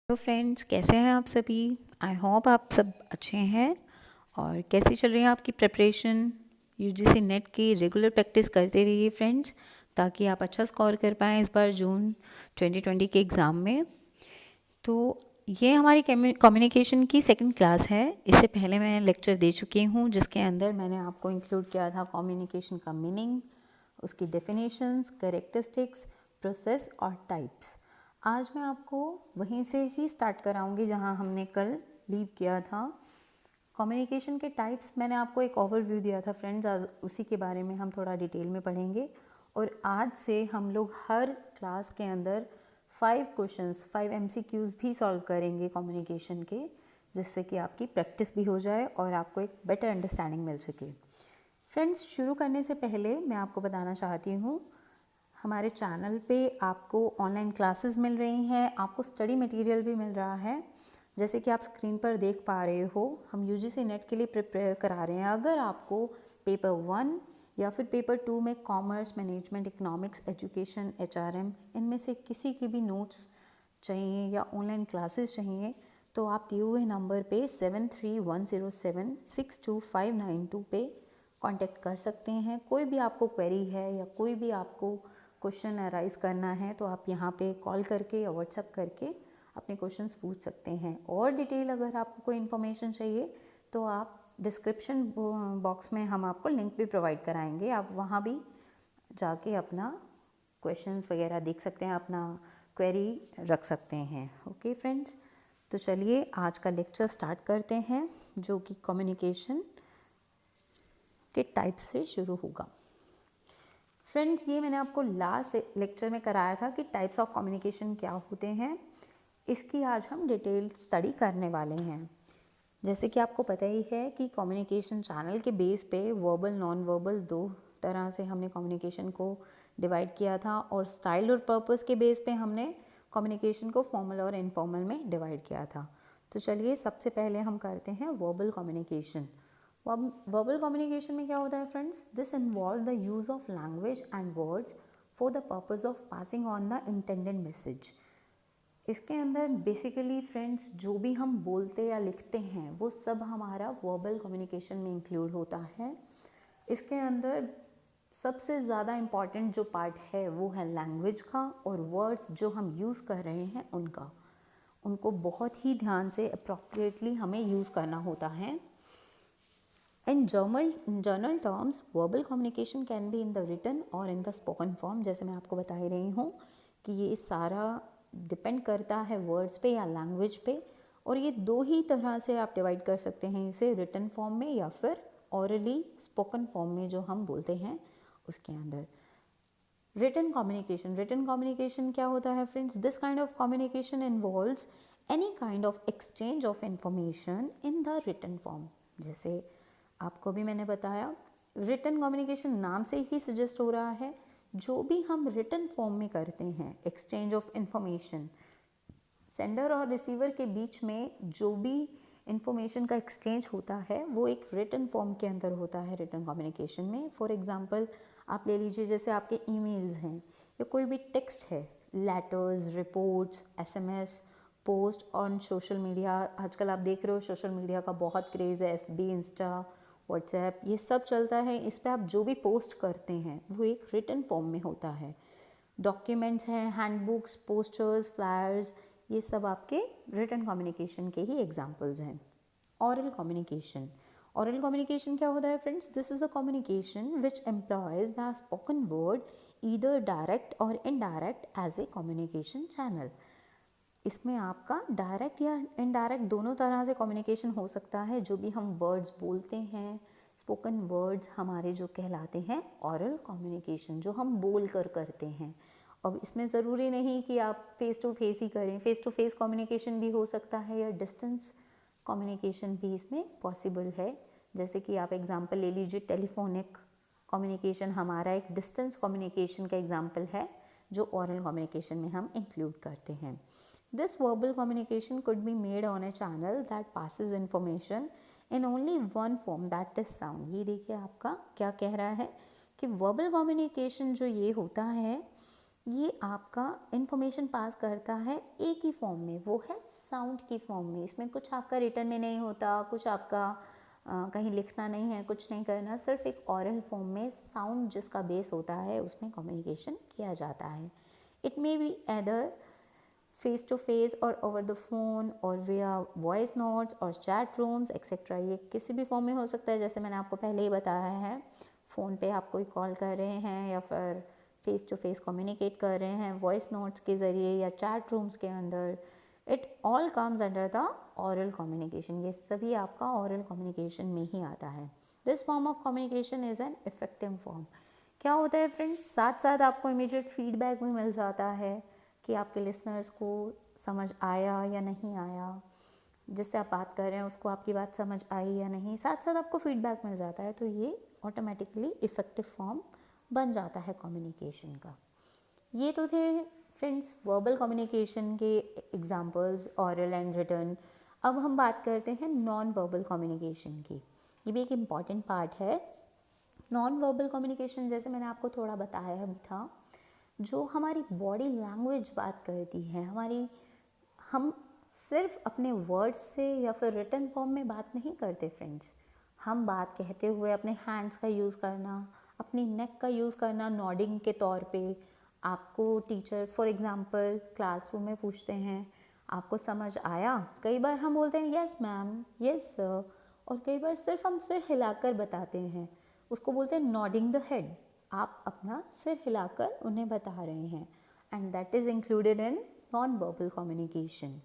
Hello friends, कैसे हैं आप सभी। आई होप आप सब अच्छे हैं। और कैसी चल रही है आपकी प्रिपरेशन। यूजीसी नेट की रेगुलर प्रैक्टिस करते रहिए फ्रेंड्स, ताकि आप अच्छा स्कोर कर पाएँ इस बार जून 2020 के एग्ज़ाम में। तो ये हमारी कम्युनिकेशन की सेकंड क्लास है। इससे पहले मैं लेक्चर दे चुकी हूँ, जिसके अंदर मैंने आपको इंक्लूड किया था कम्युनिकेशन का मीनिंग, उसकी डेफिनेशंस, कैरेक्टरिस्टिक्स, प्रोसेस और टाइप्स। आज मैं आपको वहीं से ही स्टार्ट कराऊंगी जहां हमने कल लीव किया था। कम्युनिकेशन के टाइप्स मैंने आपको एक ओवरव्यू दिया था फ्रेंड्स, आज उसी के बारे में हम थोड़ा डिटेल में पढ़ेंगे। और आज से हम लोग हर क्लास के अंदर 5 MCQs भी सॉल्व करेंगे कम्युनिकेशन के, जिससे कि आपकी प्रैक्टिस भी हो जाए और आपको एक बेटर अंडरस्टैंडिंग मिल सके। फ्रेंड्स, शुरू करने से पहले मैं आपको बताना चाहती हूँ, हमारे चैनल पे आपको ऑनलाइन क्लासेस मिल रही हैं, आपको स्टडी मटेरियल भी मिल रहा है। जैसे कि आप स्क्रीन पर देख पा रहे हो, हम यूजीसी नेट के लिए प्रिपेयर करा रहे हैं। अगर आपको पेपर 1 या फिर पेपर 2 में commerce, management, economics, education, HRM इनमें से किसी की भी नोट्स चाहिए या ऑनलाइन क्लासेस चाहिए, तो आप दिए हुए नंबर पे 7310762592 पे कांटेक्ट कर सकते हैं। कोई भी आपको क्वेरी है या कोई भी आपको क्वेश्चन अराइज करना है, तो आप यहाँ पे कॉल करके या व्हाट्सएप करके अपने क्वेश्चंस पूछ सकते हैं। और डिटेल अगर आपको कोई इन्फॉर्मेशन चाहिए तो आप डिस्क्रिप्शन बॉक्स में हम आपको लिंक भी प्रोवाइड कराएंगे, आप वहाँ भी जाके अपना क्वेश्चंस वगैरह देख सकते हैं, अपना क्वेरी रख सकते हैं। ओके फ्रेंड्स, तो चलिए आज का लेक्चर स्टार्ट करते हैं, जो कि कम्युनिकेशन के टाइप से शुरू होगा। फ्रेंड्स, ये मैंने आपको लास्ट लेक्चर में कराया था कि टाइप्स ऑफ कम्युनिकेशन क्या होते हैं। इसकी आज हम डिटेल स्टडी करने वाले हैं। जैसे कि आपको पता ही है कि कम्युनिकेशन चैनल के बेस पे वर्बल, नॉन वर्बल, दो तरह से हमने कम्युनिकेशन को डिवाइड किया था। और स्टाइल और पर्पस के बेस पे हमने कम्युनिकेशन को फॉर्मल और इनफॉर्मल में डिवाइड किया था। तो चलिए सबसे पहले हम करते हैं वर्बल कम्युनिकेशन। वर्बल कम्युनिकेशन में क्या होता है friends, this involve the use of language and words for the purpose of passing on the intended message. इसके अंदर बेसिकली फ्रेंड्स जो भी हम बोलते या लिखते हैं वो सब हमारा वर्बल कम्युनिकेशन में इंक्लूड होता है। इसके अंदर सबसे ज़्यादा इम्पॉर्टेंट जो पार्ट है वो है लैंग्वेज का, और वर्ड्स जो हम यूज़ कर रहे हैं उनको बहुत ही ध्यान से अप्रोप्रिएटली हमें यूज़ करना होता है। In journal terms, verbal communication can be in the written or in the spoken form। जैसे मैं आपको बता ही रही हूँ कि ये सारा डिपेंड करता है वर्ड्स पे या लैंग्वेज पे, और ये दो ही तरह से आप डिवाइड कर सकते हैं, इसे रिटन फॉर्म में या फिर ऑरली स्पोकन फॉर्म में जो हम बोलते हैं उसके अंदर। रिटन कम्युनिकेशन क्या होता है friends, this kind of communication involves any kind of exchange of information in the written form. जैसे आपको भी मैंने बताया, रिटन कम्युनिकेशन नाम से ही सजेस्ट हो रहा है, जो भी हम रिटन फॉर्म में करते हैं, एक्सचेंज ऑफ इंफॉर्मेशन, सेंडर और रिसीवर के बीच में जो भी इंफॉर्मेशन का एक्सचेंज होता है वो एक रिटन फॉर्म के अंदर होता है रिटन कम्युनिकेशन में। फॉर एग्जांपल आप ले लीजिए, जैसे आपके ईमेल्स हैं या कोई भी टेक्स्ट है, letters, reports, SMS, post on social media. आजकल आप देख रहे हो सोशल मीडिया का बहुत क्रेज़ है, FB, इंस्टा, व्हाट्सएप, ये सब चलता है। इस पर आप जो भी पोस्ट करते हैं वो एक रिटन फॉर्म में होता है। डॉक्यूमेंट्स हैं, हैंडबुक्स, पोस्टर्स, फ्लायर्स, ये सब आपके रिटन कम्युनिकेशन के ही एग्जाम्पल्स हैं। ऑरल कम्युनिकेशन क्या होता है friends, this is the communication which employs the spoken word either direct or indirect as a communication channel. इसमें आपका डायरेक्ट या इनडायरेक्ट दोनों तरह से कम्युनिकेशन हो सकता है। जो भी हम वर्ड्स बोलते हैं, स्पोकन वर्ड्स हमारे जो कहलाते हैं ऑरल कम्युनिकेशन, जो हम बोल कर करते हैं। अब इसमें ज़रूरी नहीं कि आप फेस टू फेस ही करें, फेस टू फेस कम्युनिकेशन भी हो सकता है या डिस्टेंस कम्युनिकेशन भी इसमें पॉसिबल है। जैसे कि आप एग्जांपल ले लीजिए, टेलीफोनिक कम्युनिकेशन हमारा एक डिस्टेंस कम्युनिकेशन का एग्जांपल है, जो ऑरल कम्युनिकेशन में हम इंक्लूड करते हैं। This verbal communication could be made on a channel that passes information in only one form, that is sound। ये देखिए आपका क्या कह रहा है कि verbal communication जो ये होता है ये आपका इन्फॉर्मेशन पास करता है एक ही फॉर्म में, वो है साउंड की फॉर्म में। इसमें कुछ आपका रिटन में नहीं होता, कुछ आपका कहीं लिखना नहीं है, कुछ नहीं करना, सिर्फ एक ऑरल फॉर्म में साउंड जिसका बेस होता है उसमें कम्युनिकेशन किया जाता है। It may be either face to face और ओवर द फोन और विया वॉइस नोट्स और चैट रूम्स एक्सेट्रा। ये किसी भी फॉर्म में हो सकता है, जैसे मैंने आपको पहले ही बताया है। फ़ोन पे आप कोई कॉल कर रहे हैं या फिर फेस टू फेस कम्युनिकेट कर रहे हैं वॉइस नोट्स के ज़रिए या चैट रूम्स के अंदर, it all comes under the aural communication. ये सभी आपका ऑरल कम्युनिकेशन में ही आता है। This form of communication is an effective form. क्या होता है फ्रेंड्स, साथ साथ आपको इमीडिएट फीडबैक भी मिल जाता है कि आपके लिसनर्स को समझ आया या नहीं आया, जिससे आप बात कर रहे हैं उसको आपकी बात समझ आई या नहीं, साथ साथ आपको फीडबैक मिल जाता है। तो ये ऑटोमेटिकली इफ़ेक्टिव फॉर्म बन जाता है कम्युनिकेशन का। ये तो थे फ्रेंड्स वर्बल कम्युनिकेशन के एग्जांपल्स, ऑरल एंड रिटन। अब हम बात करते हैं नॉन वर्बल कम्युनिकेशन की। ये भी एक इम्पॉर्टेंट पार्ट है। नॉन वर्बल कम्युनिकेशन, जैसे मैंने आपको थोड़ा बताया भी था, जो हमारी बॉडी लैंग्वेज बात करती है, हम सिर्फ अपने वर्ड्स से या फिर रिटन फॉर्म में बात नहीं करते फ्रेंड्स। हम बात कहते हुए अपने हैंड्स का यूज़ करना, अपनी नेक का यूज़ करना नॉडिंग के तौर पे। आपको टीचर फॉर एग्जांपल क्लासरूम में पूछते हैं आपको समझ आया, कई बार हम बोलते हैं यस मैम, यस सर, और कई बार सिर्फ हम सिर हिलाकर बताते हैं, उसको बोलते हैं नॉडिंग द हेड। आप अपना सिर हिलाकर उन्हें बता रहे हैं, and that is included in non verbal communication.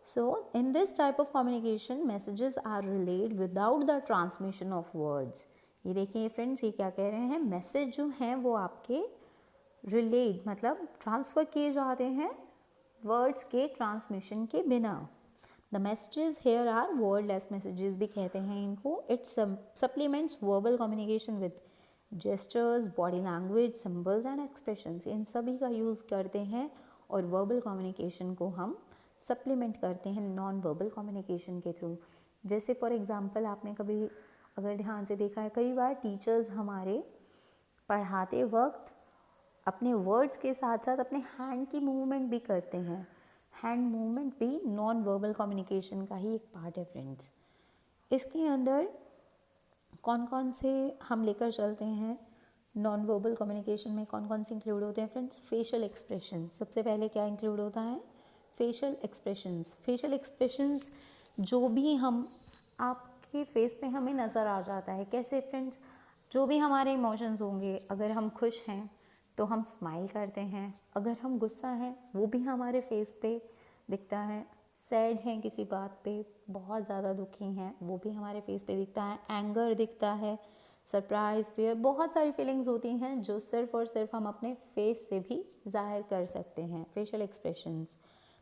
So, in this type of communication, messages are relayed without the transmission of words. ये देखिए फ्रेंड्स, ये क्या कह रहे हैं, मैसेज जो हैं वो आपके रिलेड मतलब ट्रांसफ़र किए जाते हैं वर्ड्स के ट्रांसमिशन के बिना। The messages here are wordless messages भी कहते हैं इनको। It supplements verbal communication with gestures, body language, symbols and expressions. इन सभी का यूज़ करते हैं और वर्बल कम्युनिकेशन को हम सप्लीमेंट करते हैं नॉन वर्बल कम्युनिकेशन के थ्रू। जैसे फॉर एग्जांपल आपने कभी अगर ध्यान से देखा है, कई बार टीचर्स हमारे पढ़ाते वक्त अपने वर्ड्स के साथ साथ अपने हैंड की मूवमेंट भी करते हैं। हैंड मूवमेंट भी नॉन वर्बल कम्युनिकेशन का ही एक पार्ट है फ्रेंड्स। इसके अंदर कौन कौन से हम लेकर चलते हैं, नॉन वर्बल कम्युनिकेशन में कौन कौन से इंक्लूड होते हैं फ्रेंड्स। फेशियल एक्सप्रेशन, सबसे पहले क्या इंक्लूड होता है, फेशियल एक्सप्रेशंस। फेशियल एक्सप्रेशंस जो भी हम आपके फेस पे हमें नज़र आ जाता है। कैसे फ्रेंड्स, जो भी हमारे इमोशंस होंगे, अगर हम खुश हैं तो हम स्माइल करते हैं, अगर हम गुस्सा हैं वो भी हमारे फेस पे दिखता है, सैड हैं किसी बात पे, बहुत ज़्यादा दुखी हैं वो भी हमारे फेस पे दिखता है, एंगर दिखता है, सरप्राइज, फियर, बहुत सारी फीलिंग्स होती हैं जो सिर्फ और सिर्फ हम अपने फेस से भी जाहिर कर सकते हैं। Facial expressions.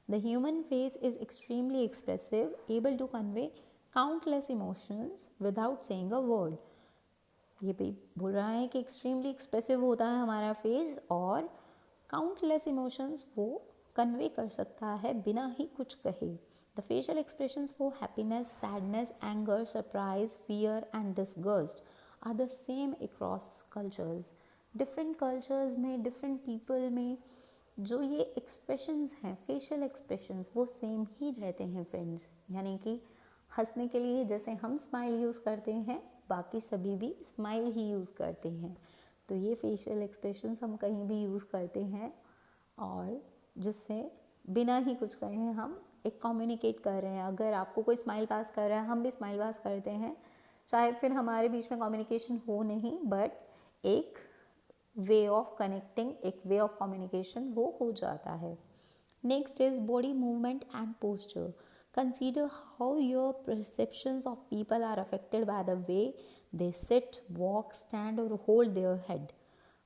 The human face is extremely expressive, able to convey countless emotions without saying a word. ये भी बोल रहा है कि एक्सट्रीमली एक्सप्रेसिव होता है हमारा फेस और काउंटलेस इमोशंस वो कन्वे कर सकता है बिना ही कुछ कहे। The facial expressions for happiness, sadness, anger, surprise, fear and disgust are the same across cultures. Different cultures में, डिफरेंट पीपल में जो ये एक्सप्रेशंस हैं, फेशियल एक्सप्रेशंस, वो सेम ही रहते हैं फ्रेंड्स। यानी कि हंसने के लिए जैसे हम स्माइल यूज़ करते हैं, बाकी सभी भी स्माइल ही यूज़ करते हैं। तो ये फेशियल एक्सप्रेशंस हम कहीं भी यूज़ करते हैं और जिससे बिना ही कुछ कहे हम एक कम्युनिकेट कर रहे हैं। अगर आपको कोई स्माइल पास कर रहा है, हम भी स्माइल पास करते हैं, चाहे फिर हमारे बीच में कम्युनिकेशन हो नहीं, बट एक वे ऑफ कनेक्टिंग, एक वे ऑफ कम्युनिकेशन वो हो जाता है। Next is body movement and posture. Consider how your perceptions of people are affected by the way they sit, walk, stand or hold their head.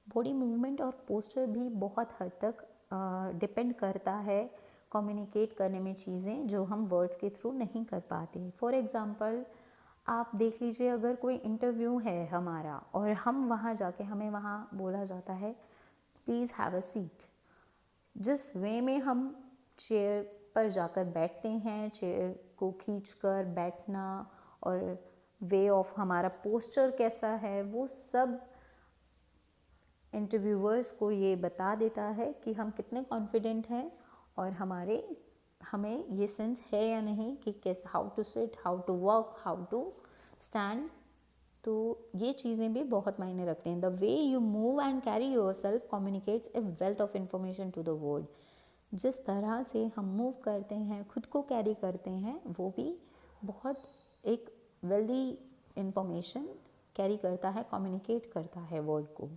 Body movement और posture भी बहुत हद तक depend करता है कम्युनिकेट करने में चीज़ें जो हम वर्ड्स के थ्रू नहीं कर पाते। फॉर एग्ज़ाम्पल आप देख लीजिए, अगर कोई इंटरव्यू है हमारा और हम वहाँ जाके, हमें वहाँ बोला जाता है प्लीज़ हैव अ सीट, जिस वे में हम चेयर पर जाकर बैठते हैं, चेयर को खींचकर बैठना और वे ऑफ हमारा पोस्चर कैसा है, वो सब इंटरव्यूअर्स को ये बता देता है कि हम कितने कॉन्फिडेंट हैं और हमें ये सेंस है या नहीं कि कैसे, how to sit, how to walk, how to stand. तो ये चीज़ें भी बहुत मायने रखते हैं। The way you move and carry yourself communicates a wealth of information to the world. जिस तरह से हम मूव करते हैं, खुद को कैरी करते हैं, वो भी बहुत एक वेल्दी इंफॉर्मेशन कैरी करता है, कम्युनिकेट करता है वर्ल्ड को।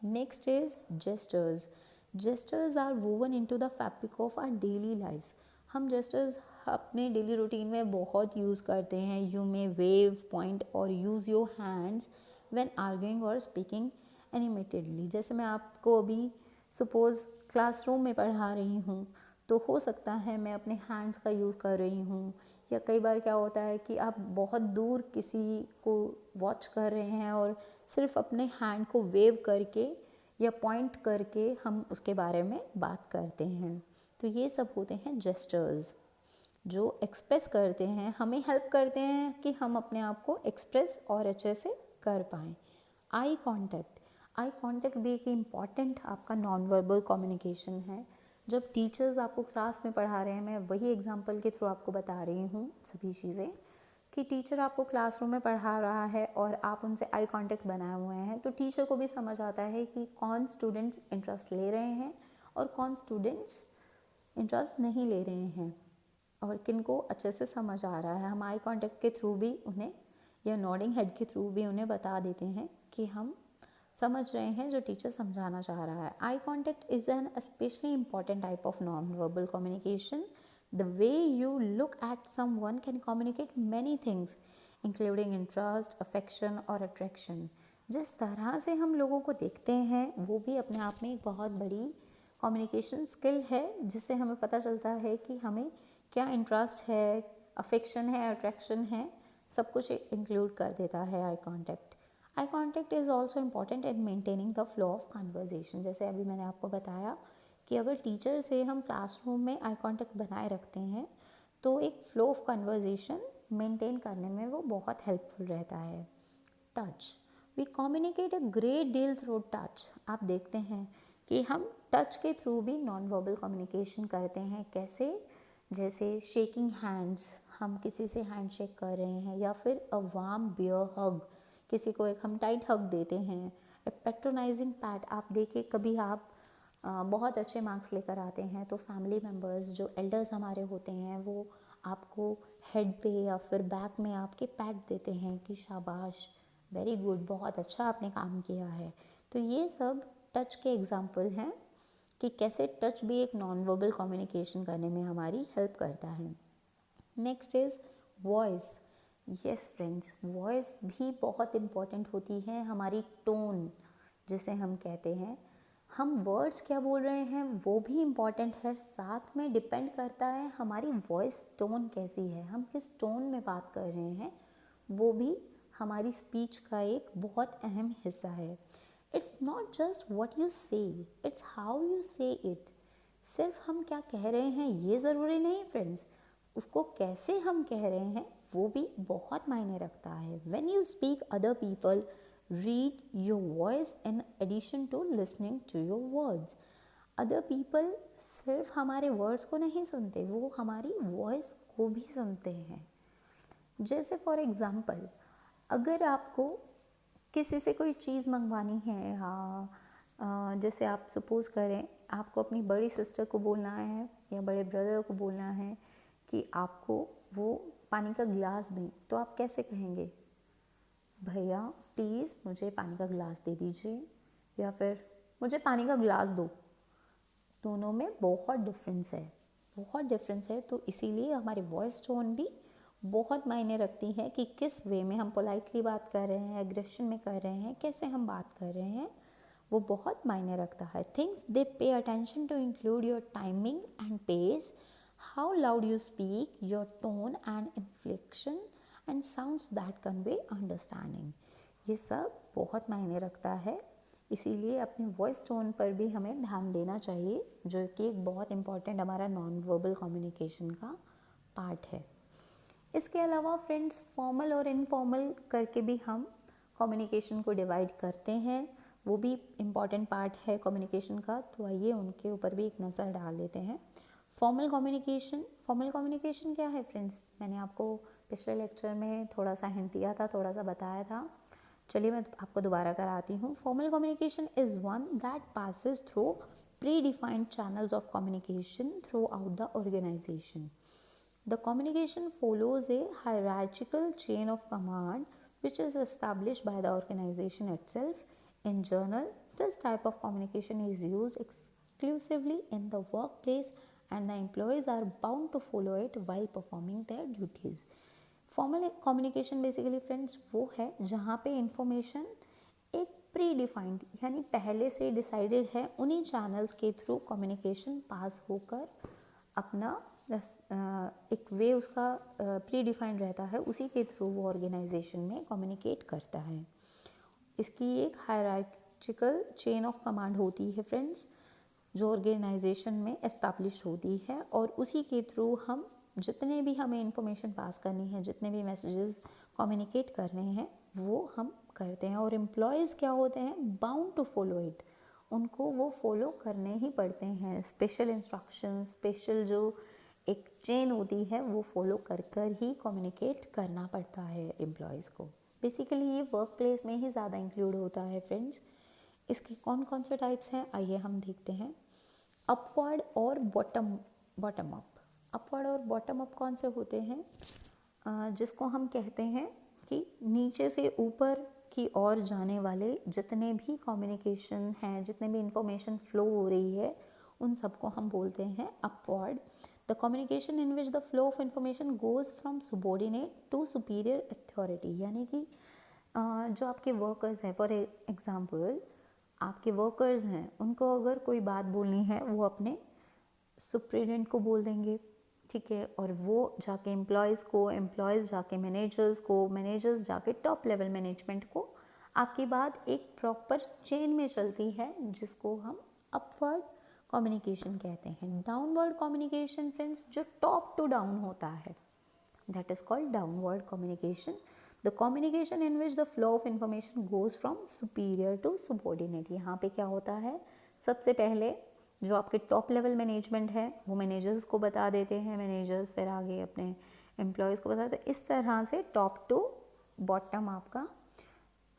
Next is gestures. Gestures are woven into the fabric of our daily lifes. हम जेस्चर्स अपने डेली रूटीन में बहुत यूज़ करते हैं। यू मे वेव, पॉइंट और use your hands when arguing और स्पीकिंग एनिमेटेडली। जैसे मैं आपको अभी सपोज़ क्लासरूम में पढ़ा रही हूँ, तो हो सकता है मैं अपने हैंड्स का यूज़ कर रही हूँ, या कई बार क्या होता है कि आप बहुत दूर किसी को वॉच कर रहे हैं और सिर्फ अपने हैंड को वेव करके या पॉइंट करके हम उसके बारे में बात करते हैं। तो ये सब होते हैं जेस्चर्स जो एक्सप्रेस करते हैं, हमें हेल्प करते हैं कि हम अपने आप को एक्सप्रेस और अच्छे से कर पाएँ। Eye contact. आई कॉन्टैक्ट भी एक इम्पॉर्टेंट आपका नॉन वर्बल कम्युनिकेशन है। जब टीचर्स आपको क्लास में पढ़ा रहे हैं, मैं वही एग्जांपल के थ्रू आपको बता रही हूँ सभी चीज़ें, कि टीचर आपको क्लासरूम में पढ़ा रहा है और आप उनसे आई कांटेक्ट बनाए हुए हैं, तो टीचर को भी समझ आता है कि कौन स्टूडेंट्स इंटरेस्ट ले रहे हैं और कौन स्टूडेंट्स इंटरेस्ट नहीं ले रहे हैं और किन को अच्छे से समझ आ रहा है। हम आई कांटेक्ट के थ्रू भी उन्हें, या नॉडिंग हेड के थ्रू भी उन्हें बता देते हैं कि हम समझ रहे हैं जो टीचर समझाना चाह रहा है। Eye contact is an specially important type of non verbal communication. The way you look at someone can communicate many things, including interest, affection और attraction. जिस तरह से हम लोगों को देखते हैं वो भी अपने आप में एक बहुत बड़ी कम्युनिकेशन स्किल है, जिससे हमें पता चलता है कि हमें क्या इंटरेस्ट है, अफेक्शन है, अट्रैक्शन है, सब कुछ इंक्लूड कर देता है eye contact. Eye contact is also important in maintaining the flow of conversation. जैसे अभी मैंने आपको बताया कि अगर टीचर से हम क्लासरूम में आई कांटेक्ट बनाए रखते हैं तो एक फ्लो ऑफ कन्वर्जेशन मेंटेन करने में वो बहुत हेल्पफुल रहता है। Touch. We communicate a great deal through touch. आप देखते हैं कि हम टच के थ्रू भी नॉन वर्बल कम्युनिकेशन करते हैं। कैसे? जैसे शेकिंग हैंड्स, हम किसी से हैंड शेक कर रहे हैं, या फिर अ वार्म बियर हग, किसी को एक हम टाइट हग देते हैं। ए पेट्रोनाइजिंग पैट, आप देखिए कभी आप बहुत अच्छे मार्क्स लेकर आते हैं तो फैमिली मेम्बर्स जो एल्डर्स हमारे होते हैं वो आपको हेड पे या फिर बैक में आपके पैट देते हैं कि शाबाश, वेरी गुड, बहुत अच्छा आपने काम किया है। तो ये सब टच के एग्जाम्पल हैं कि कैसे टच भी एक नॉन वर्बल कम्युनिकेशन करने में हमारी हेल्प करता है। Next is voice. Yes friends, voice भी बहुत इम्पॉर्टेंट होती है। हमारी टोन जिसे हम कहते हैं, हम वर्ड्स क्या बोल रहे हैं वो भी इम्पॉर्टेंट है, साथ में डिपेंड करता है हमारी वॉइस टोन कैसी है, हम किस टोन में बात कर रहे हैं, वो भी हमारी स्पीच का एक बहुत अहम हिस्सा है। It's not just what you से, इट्स हाउ यू से इट। सिर्फ हम क्या कह रहे हैं ये ज़रूरी नहीं फ्रेंड्स, उसको कैसे हम कह रहे हैं वो भी बहुत मायने रखता है। When you speak, other people read your voice in addition to listening to your words. Other people सिर्फ हमारे वर्ड्स को नहीं सुनते, वो हमारी वॉइस को भी सुनते हैं। जैसे फॉर एग्ज़ाम्पल, अगर आपको किसी से कोई चीज़ मंगवानी है, जैसे आप सपोज़ करें आपको अपनी बड़ी सिस्टर को बोलना है या बड़े ब्रदर को बोलना है कि आपको वो पानी का गिलास दें, तो आप कैसे कहेंगे? भैया प्लीज़ मुझे पानी का गिलास दे दीजिए, या फिर मुझे पानी का गिलास दो। दोनों में बहुत डिफरेंस है, बहुत डिफरेंस है। तो इसीलिए हमारी वॉइस टोन भी बहुत मायने रखती है कि किस वे में हम पोलाइटली बात कर रहे हैं, एग्रेशन में कर रहे हैं, कैसे हम बात कर रहे हैं, वो बहुत मायने रखता है। Things they pay attention to include your timing and pace, how loud you speak, your tone and inflection and sounds that convey understanding. ये सब बहुत मायने रखता है, इसीलिए अपनी वॉइस टोन पर भी हमें ध्यान देना चाहिए, जो कि एक बहुत इम्पॉर्टेंट हमारा नॉन वर्बल कम्युनिकेशन का पार्ट है। इसके अलावा फ्रेंड्स, फॉर्मल और इनफॉर्मल करके भी हम कम्युनिकेशन को डिवाइड करते हैं। वो भी इम्पॉर्टेंट पार्ट है कम्युनिकेशन का, तो आइए उनके ऊपर भी एक नज़र डाल लेते हैं। फॉर्मल कम्युनिकेशन क्या है फ्रेंड्स? मैंने आपको पिछले लेक्चर में थोड़ा सा हिंट दिया था, थोड़ा सा बताया था। चलिए मैं आपको दोबारा कराती हूँ। Formal communication is one that passes through predefined channels of communication throughout the organisation. The communication follows a hierarchical chain of command which is established by the organization itself. In general, this type of communication is used exclusively in the workplace and the employees are bound to follow it while performing their duties. Formal communication basically friends वो है जहाँ पे information एक pre defined यानी पहले से decided है, उन्हीं चैनल्स के थ्रू कम्युनिकेशन पास होकर अपना एक वे उसका प्री डिफाइंड रहता है, उसी के थ्रू वो ऑर्गेनाइजेशन में कम्युनिकेट करता है। इसकी एक हायरार्चिकल चेन ऑफ कमांड होती है फ्रेंड्स, जो ऑर्गेनाइजेशन में एस्टैब्लिश होती है, और उसी के थ्रू हम जितने भी हमें इंफॉर्मेशन पास करनी है, जितने भी मैसेजेस कम्युनिकेट करने हैं, वो हम करते हैं। और एम्प्लॉयज़ क्या होते हैं? बाउंड टू फॉलो इट, उनको वो फॉलो करने ही पड़ते हैं। स्पेशल इंस्ट्रक्शन, स्पेशल जो एक चेन होती है वो फॉलो कर कर ही कम्युनिकेट करना पड़ता है एम्प्लॉयज़ को। बेसिकली ये वर्क प्लेस में ही ज़्यादा इंक्लूड होता है फ्रेंड्स। इसके कौन कौन से टाइप्स हैं आइए हम देखते हैं। अपवर्ड और बॉटम अप। अपवर्ड और बॉटम अप कौन से होते हैं? जिसको हम कहते हैं कि नीचे से ऊपर की ओर जाने वाले जितने भी कम्युनिकेशन हैं, जितने भी इंफॉर्मेशन फ्लो हो रही है, उन सबको हम बोलते हैं upward. The communication in which the flow of information goes from subordinate to superior authority, यानी कि जो आपके वर्कर्स हैं, फॉर एग्जांपल आपके वर्कर्स हैं, उनको अगर कोई बात बोलनी है वो अपने सुपरिटेंडेंट को बोल देंगे, ठीक है, और वो जाके एम्प्लॉयज़ को, एम्प्लॉयज़ जाके मैनेजर्स को, मैनेजर्स जाके टॉप लेवल मैनेजमेंट को। आपकी बात एक प्रॉपर चेन में चलती है, जिसको हम अपवर्ड कम्युनिकेशन कहते हैं। डाउनवर्ड कम्युनिकेशन फ्रेंड्स जो टॉप टू डाउन होता है, that is called downward communication. The communication in which the flow of information goes from superior to subordinate. यहाँ पे क्या होता है? सबसे पहले जो आपके टॉप लेवल मैनेजमेंट है वो मैनेजर्स को बता देते हैं, मैनेजर्स फिर आगे अपने एम्प्लॉयज़ को बताते हैं। इस तरह से टॉप टू बॉटम आपका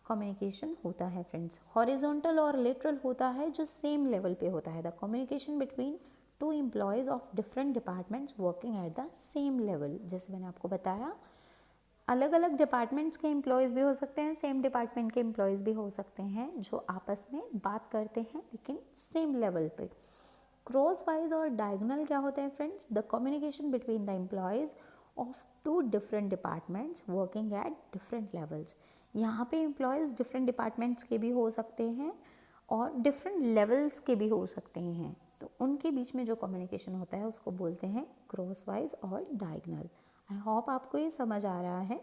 कम्युनिकेशन होता है फ्रेंड्स। हॉरिजॉन्टल और लेटरल होता है जो सेम लेवल पे होता है। The communication between two employees of different departments working at the same level. जैसे मैंने आपको बताया, अलग अलग डिपार्टमेंट्स के एम्प्लॉयज़ भी हो सकते हैं, सेम डिपार्टमेंट के एम्प्लॉयज़ भी हो सकते हैं, जो आपस में बात करते हैं लेकिन सेम लेवल पे। क्रॉस वाइज और डायगोनल क्या होते हैं friends? The communication between the employees of two different departments working at different levels. यहाँ पे एम्प्लॉयज़ डिफरेंट डिपार्टमेंट्स के भी हो सकते हैं और डिफरेंट लेवल्स के भी हो सकते हैं, तो उनके बीच में जो कम्युनिकेशन होता है उसको बोलते हैं क्रॉस वाइज और डायगोनल। आई होप आपको ये समझ आ रहा है।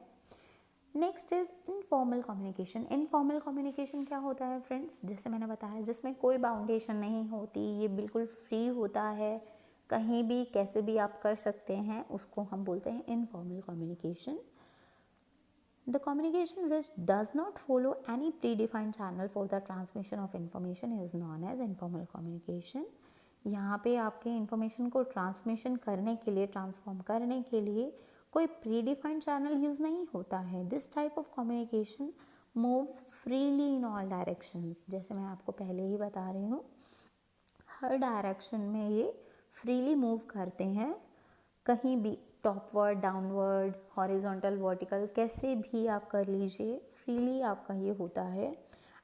Next is informal communication. Informal communication क्या होता है फ्रेंड्स? जैसे मैंने बताया, जिसमें कोई बाउंडेशन नहीं होती, ये बिल्कुल फ्री होता है, कहीं भी कैसे भी आप कर सकते हैं, उसको हम बोलते हैं informal communication. The communication which does not follow any predefined channel for the transmission of information is known as informal communication. यहाँ पे आपके इंफॉर्मेशन को ट्रांसमिशन करने के लिए, ट्रांसफॉर्म करने के लिए कोई प्रीडिफाइंड चैनल यूज़ नहीं होता है। This type of communication moves freely in all directions. जैसे मैं आपको पहले ही बता रही हूँ, हर डायरेक्शन में ये फ्रीली मूव करते हैं, कहीं भी टॉपवर्ड, डाउनवर्ड, हॉरिजॉन्टल, वर्टिकल, कैसे भी आप कर लीजिए, फ्रीली आपका ये होता है।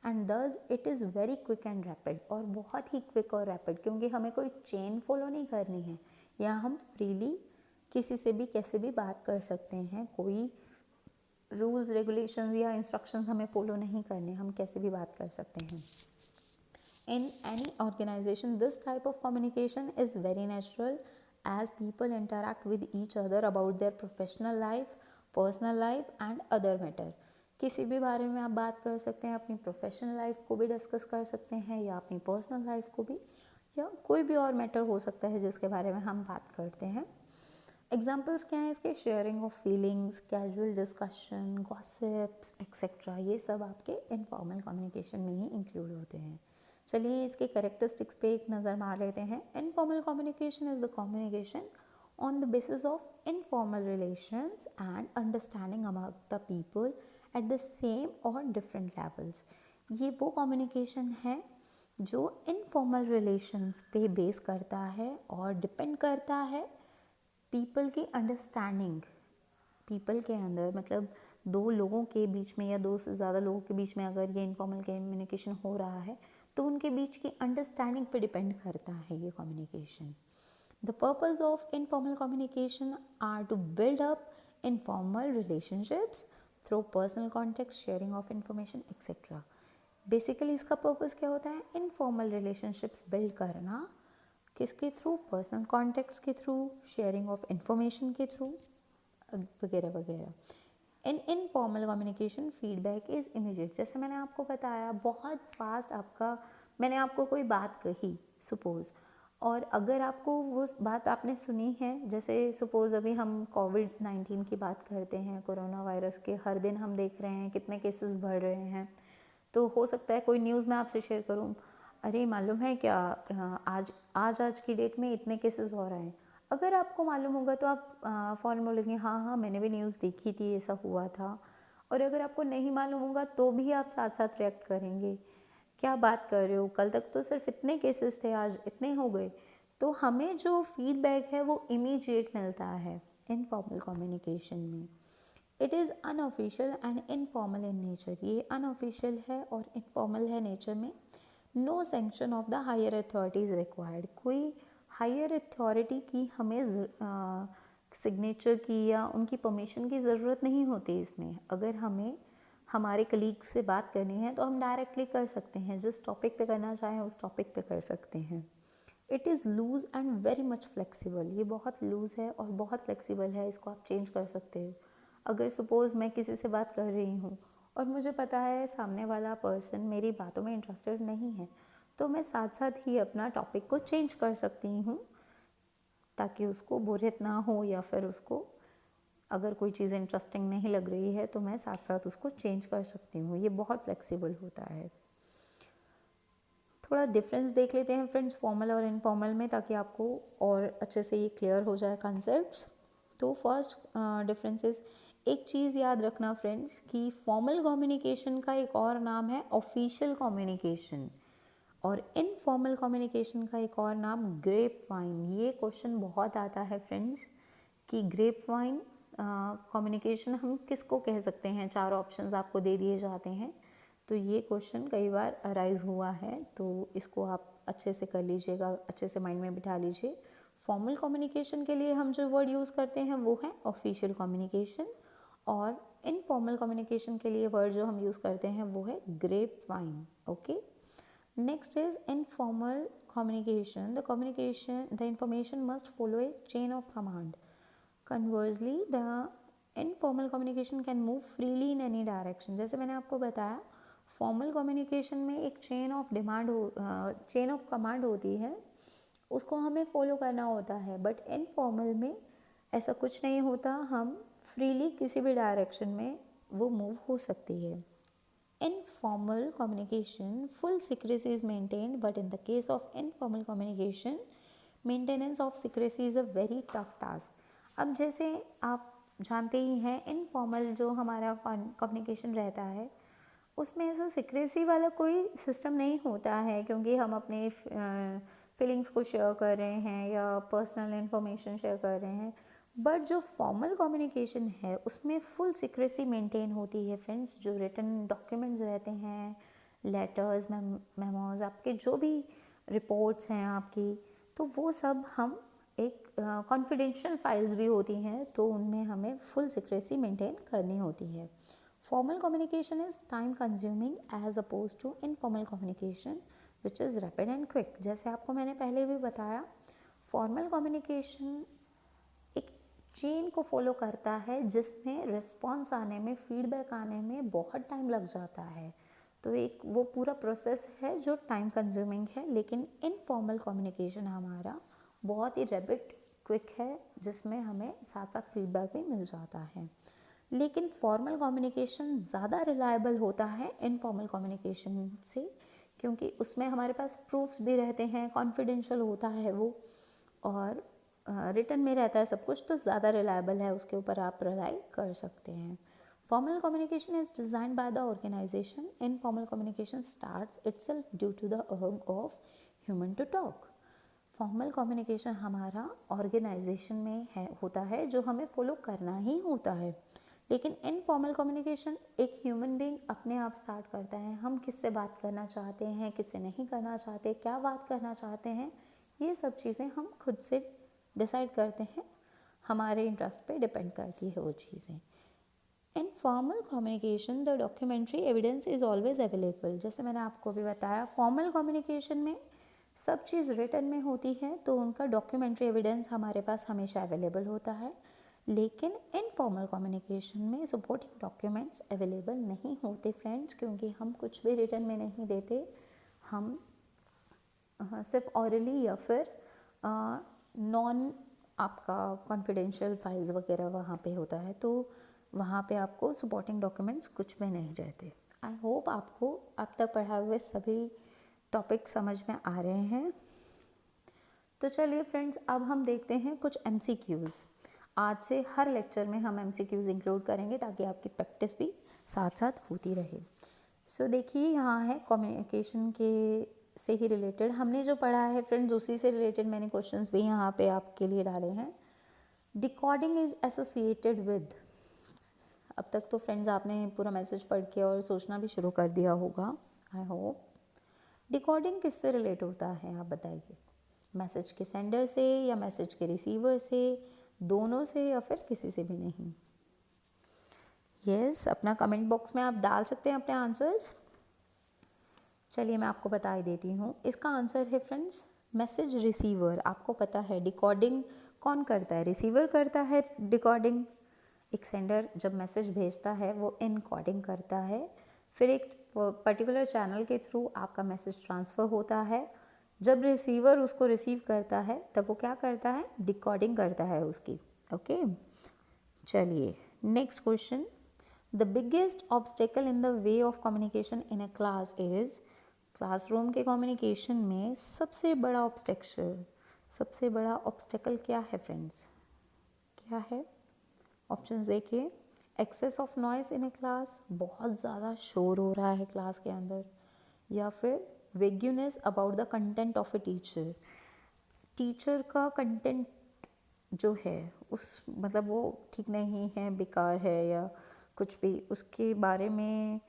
And thus it is very quick and rapid, और बहुत ही क्विक और रैपिड, क्योंकि हमें कोई चेन फॉलो नहीं करनी है, या हम फ्रीली किसी से भी कैसे भी बात कर सकते हैं, कोई रूल्स रेगुलेशंस या इंस्ट्रक्शंस हमें फॉलो नहीं करने, हम कैसे भी बात कर सकते हैं। In any organization, this type of communication is very natural as people interact with each other about their professional life, personal life and other matter. किसी भी बारे में आप बात कर सकते हैं, अपनी प्रोफेशनल लाइफ को भी डिस्कस कर सकते हैं या अपनी पर्सनल लाइफ को भी, या कोई भी और मैटर हो सकता है जिसके बारे में हम बात करते हैं। एग्जाम्पल्स क्या हैं इसके? Sharing of feelings, casual discussion, gossips etcetera, ये सब आपके इनफॉर्मल कम्युनिकेशन में ही इंक्लूड होते हैं। चलिए इसके कैरेक्टरिस्टिक्स पे एक नज़र मार लेते हैं। Informal communication is the communication on the basis of informal relations and understanding among the people at the same or different levels। ये वो कम्युनिकेशन है जो इनफॉर्मल रिलेशंस पे बेस करता है और डिपेंड करता है पीपल की अंडरस्टैंडिंग। पीपल के अंदर मतलब दो लोगों के बीच में या दो से ज़्यादा लोगों के बीच में अगर ये इनफॉर्मल कम्युनिकेशन हो रहा है तो उनके बीच की अंडरस्टैंडिंग पे डिपेंड करता है ये communication. The purpose of informal communication are to build up informal relationships through personal context, sharing of information, etc. Basically इसका पर्पस क्या होता है? इनफॉर्मल रिलेशनशिप्स बिल्ड करना, किसके थ्रू? पर्सनल कॉन्टेक्स्ट के थ्रू, शेयरिंग ऑफ इंफॉर्मेशन के through वगैरह वगैरह। इन informal communication feedback is immediate. जैसे मैंने आपको बताया, बहुत फास्ट आपका, मैंने आपको कोई बात कही सपोज़, और अगर आपको वो बात आपने सुनी है, जैसे सपोज़ अभी हम कोविड-19 की बात करते हैं, कोरोना वायरस के हर दिन हम देख रहे हैं कितने केसेस बढ़ रहे हैं, तो हो सकता है कोई न्यूज़ मैं आपसे शेयर करूं, अरे मालूम है क्या आज की डेट में इतने केसेस हो रहे हैं। अगर आपको मालूम होगा तो आप फ़ौरन बोलेंगे हाँ हाँ मैंने भी न्यूज़ देखी थी, ऐसा हुआ था। और अगर आपको नहीं मालूम होगा तो भी आप साथ साथ रिएक्ट करेंगे, क्या बात कर रहे हो, कल तक तो सिर्फ इतने केसेस थे, आज इतने हो गए। तो हमें जो फीडबैक है वो इमीडिएट मिलता है इनफॉर्मल कम्युनिकेशन में। It is unofficial and informal in nature. ये अनऑफिशियल है और इनफॉर्मल है नेचर में। No sanction of the higher authorities required. कोई हायर अथॉरिटी की हमें सिग्नेचर की या उनकी परमिशन की ज़रूरत नहीं होती इसमें। अगर हमें हमारे कलीग से बात करनी है तो हम डायरेक्टली कर सकते हैं, जिस टॉपिक पे करना चाहें उस टॉपिक पे कर सकते हैं। It is loose and very much flexible. ये बहुत लूज़ है और बहुत फ्लेक्सिबल है, इसको आप चेंज कर सकते हो। अगर सपोज़ मैं किसी से बात कर रही हूँ और मुझे पता है सामने वाला पर्सन मेरी बातों में इंटरेस्टेड नहीं है, तो मैं साथ साथ ही अपना टॉपिक को चेंज कर सकती हूँ ताकि उसको बोरियत ना हो, या फिर उसको अगर कोई चीज़ इंटरेस्टिंग नहीं लग रही है तो मैं साथ साथ उसको चेंज कर सकती हूँ। ये बहुत फ्लेक्सिबल होता है। थोड़ा डिफरेंस देख लेते हैं फ्रेंड्स फॉर्मल और इनफॉर्मल में, ताकि आपको और अच्छे से ये क्लियर हो जाए कॉन्सेप्ट्स। तो फर्स्ट डिफरेंसेस, एक चीज़ याद रखना फ्रेंड्स कि फॉर्मल कम्युनिकेशन का एक और नाम है ऑफिशियल कम्युनिकेशन, और इनफॉर्मल कम्युनिकेशन का एक और नाम ग्रेप वाइन। ये क्वेश्चन बहुत आता है फ्रेंड्स कि ग्रेप वाइन कम्युनिकेशन हम किसको कह सकते हैं। 4 ऑप्शंस आपको दे दिए जाते हैं, तो ये क्वेश्चन कई बार अराइज हुआ है, तो इसको आप अच्छे से कर लीजिएगा, अच्छे से माइंड में बिठा लीजिए। फॉर्मल कम्युनिकेशन के लिए हम जो वर्ड यूज़ करते हैं वो है ऑफिशियल कम्युनिकेशन, और इनफॉर्मल कम्युनिकेशन के लिए वर्ड जो हम यूज़ करते हैं वो है grapevine. Okay, next is informal communication, the information must follow a chain of command. Conversely, the informal communication can move freely in any direction. जैसे मैंने आपको बताया, फॉर्मल कम्युनिकेशन में एक चेन ऑफ कमांड होती है, उसको हमें फॉलो करना होता है। बट इनफॉर्मल में ऐसा कुछ नहीं होता, हम फ्रीली किसी भी डायरेक्शन में वो मूव हो सकती है। Informal communication, full secrecy is maintained, but in the case of informal communication, maintenance of secrecy is a very tough task. अब जैसे आप जानते ही हैं, इनफॉर्मल जो हमारा कम्युनिकेशन रहता है उसमें ऐसा सिक्रेसी वाला कोई सिस्टम नहीं होता है, क्योंकि हम अपने फीलिंग्स को शेयर कर रहे हैं या पर्सनल इन्फॉर्मेशन शेयर कर रहे हैं। बट जो फॉर्मल कम्युनिकेशन है उसमें फुल सिक्रेसी मेंटेन होती है फ्रेंड्स। जो रिटन डॉक्यूमेंट्स रहते हैं, लेटर्स, मेमोज, आपके जो भी रिपोर्ट्स हैं आपकी, तो वो सब हम एक कॉन्फिडेंशियल फाइल्स भी होती हैं, तो उनमें हमें फुल सिक्रेसी मेंटेन करनी होती है। Formal communication is time consuming as oppose to informal communication which is rapid and quick. जैसे आपको मैंने पहले भी बताया, फॉर्मल कम्युनिकेशन एक चेन को फॉलो करता है जिसमें रिस्पॉन्स आने में, फीडबैक आने में बहुत टाइम लग जाता है, तो एक वो पूरा प्रोसेस है जो टाइम कंज्यूमिंग है। लेकिन इनफॉर्मल कम्युनिकेशन हमारा बहुत ही रैपिड क्विक है, जिसमें हमें साथ साथ फीडबैक भी मिल जाता है। लेकिन फॉर्मल कम्युनिकेशन ज़्यादा रिलायबल होता है इनफॉर्मल कम्युनिकेशन से, क्योंकि उसमें हमारे पास प्रूफ्स भी रहते हैं, कॉन्फिडेंशियल होता है वो, और रिटन में रहता है सब कुछ, तो ज़्यादा रिलायबल है, उसके ऊपर आप रिलाई कर सकते हैं। Formal communication is designed by the organisation. Informal communication starts itself due to the urge of human to talk. Formal communication हमारा ऑर्गेनाइजेशन में है होता है, जो हमें फॉलो करना ही होता है। लेकिन इनफॉर्मल कम्युनिकेशन एक ह्यूमन बीइंग अपने आप स्टार्ट करता है। हम किससे बात करना चाहते हैं, किससे नहीं करना चाहते, क्या बात करना चाहते हैं, ये सब चीज़ें हम खुद से डिसाइड करते हैं, हमारे इंटरेस्ट पे डिपेंड करती है वो चीज़ें। In formal communication the documentary evidence is always available. जैसे मैंने आपको भी बताया, फॉर्मल कम्युनिकेशन में सब चीज़ रिटन में होती है, तो उनका डॉक्यूमेंट्री एविडेंस हमारे पास हमेशा अवेलेबल होता है। लेकिन इनफॉर्मल कम्युनिकेशन में सपोर्टिंग डॉक्यूमेंट्स अवेलेबल नहीं होते फ्रेंड्स, क्योंकि हम कुछ भी रिटन में नहीं देते, हम सिर्फ ऑरली या फिर नॉन आपका कॉन्फिडेंशियल फाइल्स वगैरह वहाँ पे होता है, तो वहाँ पे आपको सपोर्टिंग डॉक्यूमेंट्स कुछ भी नहीं रहते। आई होप आपको अब तक पढ़ाए हुए सभी टॉपिक समझ में आ रहे हैं। तो चलिए फ्रेंड्स, अब हम देखते हैं कुछ MCQs। आज से हर लेक्चर में हम MCQs इंक्लूड करेंगे, ताकि आपकी प्रैक्टिस भी साथ साथ होती रहे। सो देखिए, यहाँ है कम्युनिकेशन के से ही रिलेटेड हमने जो पढ़ा है फ्रेंड्स, उसी से रिलेटेड मैंने क्वेश्चंस भी यहाँ पे आपके लिए डाले हैं। Decoding is associated with. अब तक तो फ्रेंड्स आपने पूरा मैसेज पढ़ के और सोचना भी शुरू कर दिया होगा, आई होप। डिकोडिंग किससे रिलेट होता है, आप बताइए। मैसेज के सेंडर से या मैसेज के रिसीवर से, दोनों से, या फिर किसी से भी नहीं। यस, अपना कमेंट बॉक्स में आप डाल सकते हैं अपने आंसर्स। चलिए मैं आपको बता ही देती हूँ। इसका आंसर है फ्रेंड्स मैसेज रिसीवर। आपको पता है डिकोडिंग कौन करता है, रिसीवर करता है डिकोडिंग। एक सेंडर जब मैसेज भेजता है वो इनकोडिंग करता है, फिर एक पर्टिकुलर चैनल के थ्रू आपका मैसेज ट्रांसफ़र होता है। जब रिसीवर उसको रिसीव करता है तब वो क्या करता है, डिकोडिंग करता है उसकी। ओके, चलिए next question. The biggest obstacle in the way of communication in a class is. Classroom के कम्युनिकेशन में सबसे बड़ा ऑब्स्टेकल क्या है फ्रेंड्स, क्या है? ऑप्शंस देखिए। Excess of noise in a class, बहुत ज़्यादा शोर हो रहा है क्लास के अंदर, या फिर vagueness about the content of a teacher. Teacher का कंटेंट जो है उस मतलब वो ठीक नहीं है, बेकार है, या कुछ भी उसके बारे में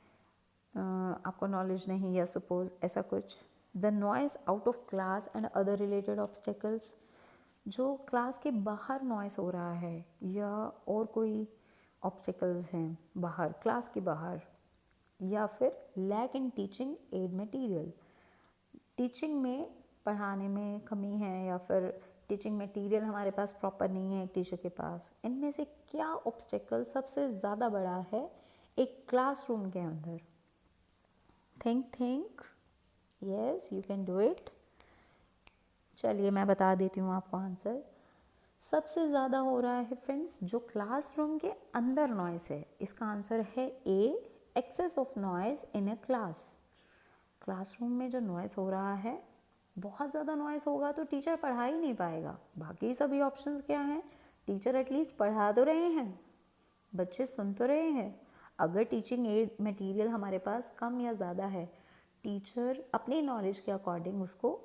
आपको नॉलेज नहीं, या सपोज ऐसा कुछ। The noise out of class and other related obstacles, जो क्लास के बाहर नॉइस हो रहा है, या और कोई ऑब्स्टेकल्स हैं बाहर, क्लास के बाहर। या फिर lack in teaching aid material, teaching में पढ़ाने में कमी है, या फिर टीचिंग मटेरियल हमारे पास प्रॉपर नहीं है एक टीचर के पास। इनमें से क्या ऑब्स्टेकल सबसे ज़्यादा बड़ा है एक क्लासरूम के अंदर? Think yes, you can do it. चलिए मैं बता देती हूँ आपको आंसर। सबसे ज़्यादा हो रहा है फ्रेंड्स जो क्लासरूम के अंदर नॉइस है, इसका आंसर है A, excess of noise in a class. Classroom में जो नॉइस हो रहा है, बहुत ज़्यादा नॉइस होगा तो टीचर पढ़ा ही नहीं पाएगा। बाकी सभी ऑप्शंस क्या हैं, टीचर एटलीस्ट पढ़ा तो रहे हैं, बच्चे सुन तो रहे हैं। अगर टीचिंग एड मटेरियल हमारे पास कम या ज़्यादा है, टीचर अपनी नॉलेज के अकॉर्डिंग उसको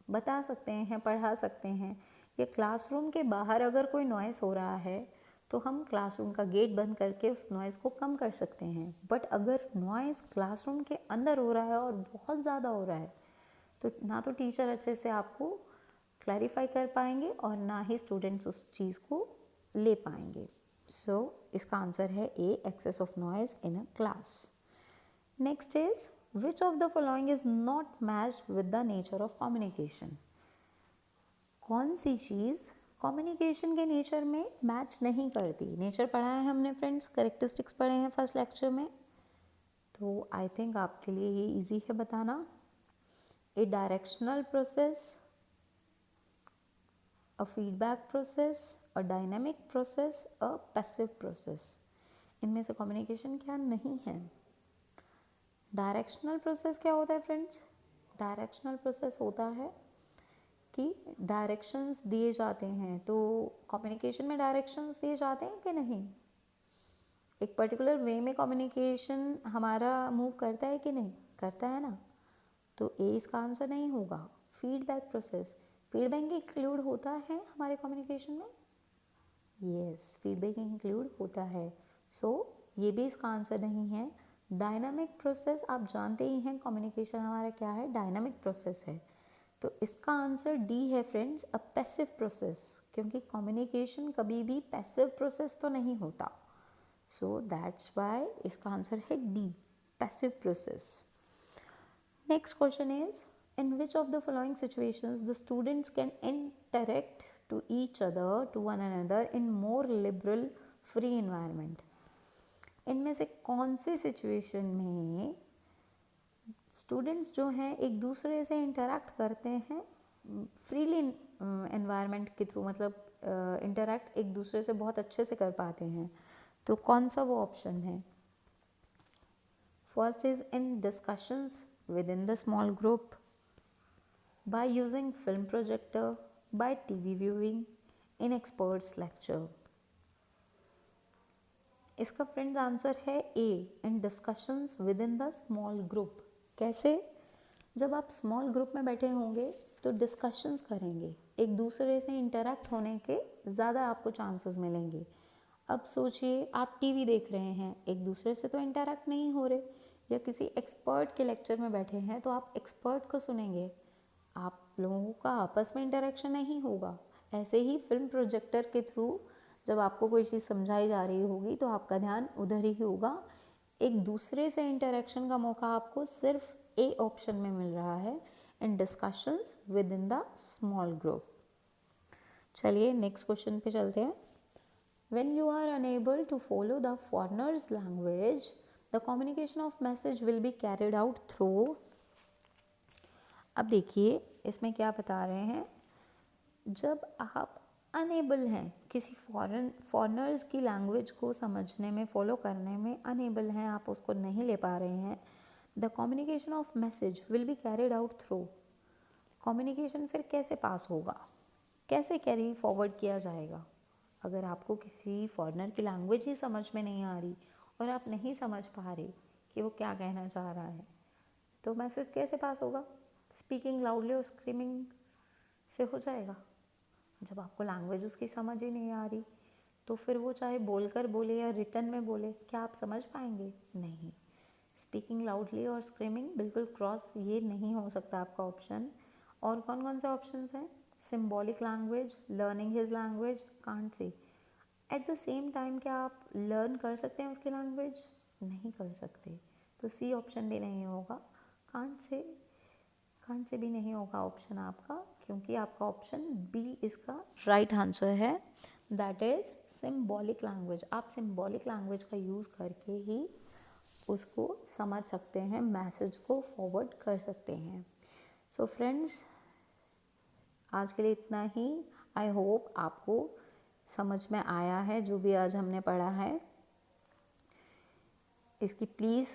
बता सकते हैं, पढ़ा सकते हैं। या क्लासरूम के बाहर अगर कोई नॉइस हो रहा है तो हम क्लासरूम का गेट बंद करके उस नॉइस को कम कर सकते हैं। बट अगर नॉइस क्लासरूम के अंदर हो रहा है और बहुत ज़्यादा हो रहा है, तो ना तो टीचर अच्छे से आपको क्लैरिफाई कर पाएंगे और ना ही स्टूडेंट्स उस चीज़ को ले पाएंगे। सो इसका आंसर है A, excess of noise in a class. Next is which of the following is not matched with the nature of communication. कौन सी चीज़ कम्युनिकेशन के नेचर में मैच नहीं करती? नेचर पढ़ा है हमने फ्रेंड्स, करेक्टरिस्टिक्स पढ़े हैं फर्स्ट लेक्चर में, तो आई थिंक आपके लिए ये इजी है बताना। A directional process, a feedback process, a dynamic process, a passive process. इनमें से कम्युनिकेशन क्या नहीं है? डायरेक्शनल प्रोसेस क्या होता है फ्रेंड्स? डायरेक्शनल प्रोसेस होता है कि डायरेक्शंस दिए जाते हैं, तो कम्युनिकेशन में डायरेक्शंस दिए जाते हैं कि नहीं? एक पर्टिकुलर वे में कम्युनिकेशन हमारा मूव करता है कि नहीं? करता है ना। तो ए इसका आंसर नहीं होगा। फीडबैक प्रोसेस, फीडबैक इंक्लूड होता है हमारे कम्युनिकेशन में? यस, फीडबैक इंक्लूड होता है। सो ये भी इसका आंसर नहीं है। डायनामिक प्रोसेस, आप जानते ही हैं कम्युनिकेशन हमारा क्या है, डायनामिक प्रोसेस है। तो इसका आंसर डी है फ्रेंड्स, अ पैसिव प्रोसेस, क्योंकि कम्युनिकेशन कभी भी पैसिव प्रोसेस तो नहीं होता। सो दैट्स वाई इसका आंसर है D, passive process. Next question is, in which of the following situations the students can interact to each other, to one another in more liberal free environment? इनमें से कौन सी situation में students जो हैं एक दूसरे से इंटरेक्ट करते हैं फ्रीली एनवायरनमेंट के थ्रू, मतलब इंटरेक्ट एक दूसरे से बहुत अच्छे से कर पाते हैं? तो कौन सा वो ऑप्शन है? First is in discussions within the small group, by using film projector, by TV viewing, in experts lecture. इसका फ्रेंड्स आंसर है A, in discussions with in the small group. कैसे? जब आप स्मॉल ग्रुप में बैठे होंगे तो डिस्कशंस करेंगे, एक दूसरे से इंटरेक्ट होने के ज़्यादा आपको चांसेस मिलेंगे। अब सोचिए आप टीवी देख रहे हैं, एक दूसरे से तो इंटरेक्ट नहीं हो रहे, या किसी एक्सपर्ट के लेक्चर में बैठे हैं तो आप एक्सपर्ट को सुनेंगे, आप लोगों का आपस में इंटरेक्शन नहीं होगा। ऐसे ही फिल्म प्रोजेक्टर के थ्रू जब आपको कोई चीज़ समझाई जा रही होगी तो आपका ध्यान उधर ही होगा। एक दूसरे से इंटरेक्शन का मौका आपको सिर्फ ए ऑप्शन में मिल रहा है, in discussions with in the small group. चलिए नेक्स्ट क्वेश्चन पे चलते हैं। When you are unable to follow the foreigner's language, the communication of message will be carried out through। अब देखिए इसमें क्या बता रहे हैं, जब आप अनेबल हैं किसी फॉरेनर्स की लैंग्वेज को समझने में, फॉलो करने में अनेबल हैं, आप उसको नहीं ले पा रहे हैं, the communication of message will be carried out through. Communication फिर कैसे पास होगा, कैसे कैरी फॉरवर्ड किया जाएगा? अगर आपको किसी फॉरेनर की लैंग्वेज ही समझ में नहीं आ रही और आप नहीं समझ पा रहे कि वो क्या कहना चाह रहा है, तो मैसेज कैसे पास होगा? स्पीकिंग लाउडली और स्क्रीमिंग से हो जाएगा। जब आपको लैंग्वेज उसकी समझ ही नहीं आ रही तो फिर वो चाहे बोलकर बोले या रिटन में बोले, क्या आप समझ पाएंगे? नहीं। स्पीकिंग लाउडली और स्क्रीमिंग बिल्कुल क्रॉस, ये नहीं हो सकता आपका ऑप्शन। और कौन कौन से ऑप्शंस हैं? Symbolic language, learning his language, can't say. At the same time क्या आप लर्न कर सकते हैं उसकी लैंग्वेज? नहीं कर सकते, तो सी ऑप्शन भी नहीं होगा। कांट से भी नहीं होगा ऑप्शन आपका, क्योंकि आपका ऑप्शन बी इसका राइट आंसर है, दैट इज सिम्बॉलिक लैंग्वेज। आप सिम्बॉलिक लैंग्वेज का यूज़ करके ही उसको समझ सकते हैं, मैसेज को फॉरवर्ड कर सकते हैं। सो फ्रेंड्स, आज के लिए इतना ही। आई होप आपको समझ में आया है जो भी आज हमने पढ़ा है। इसकी प्लीज़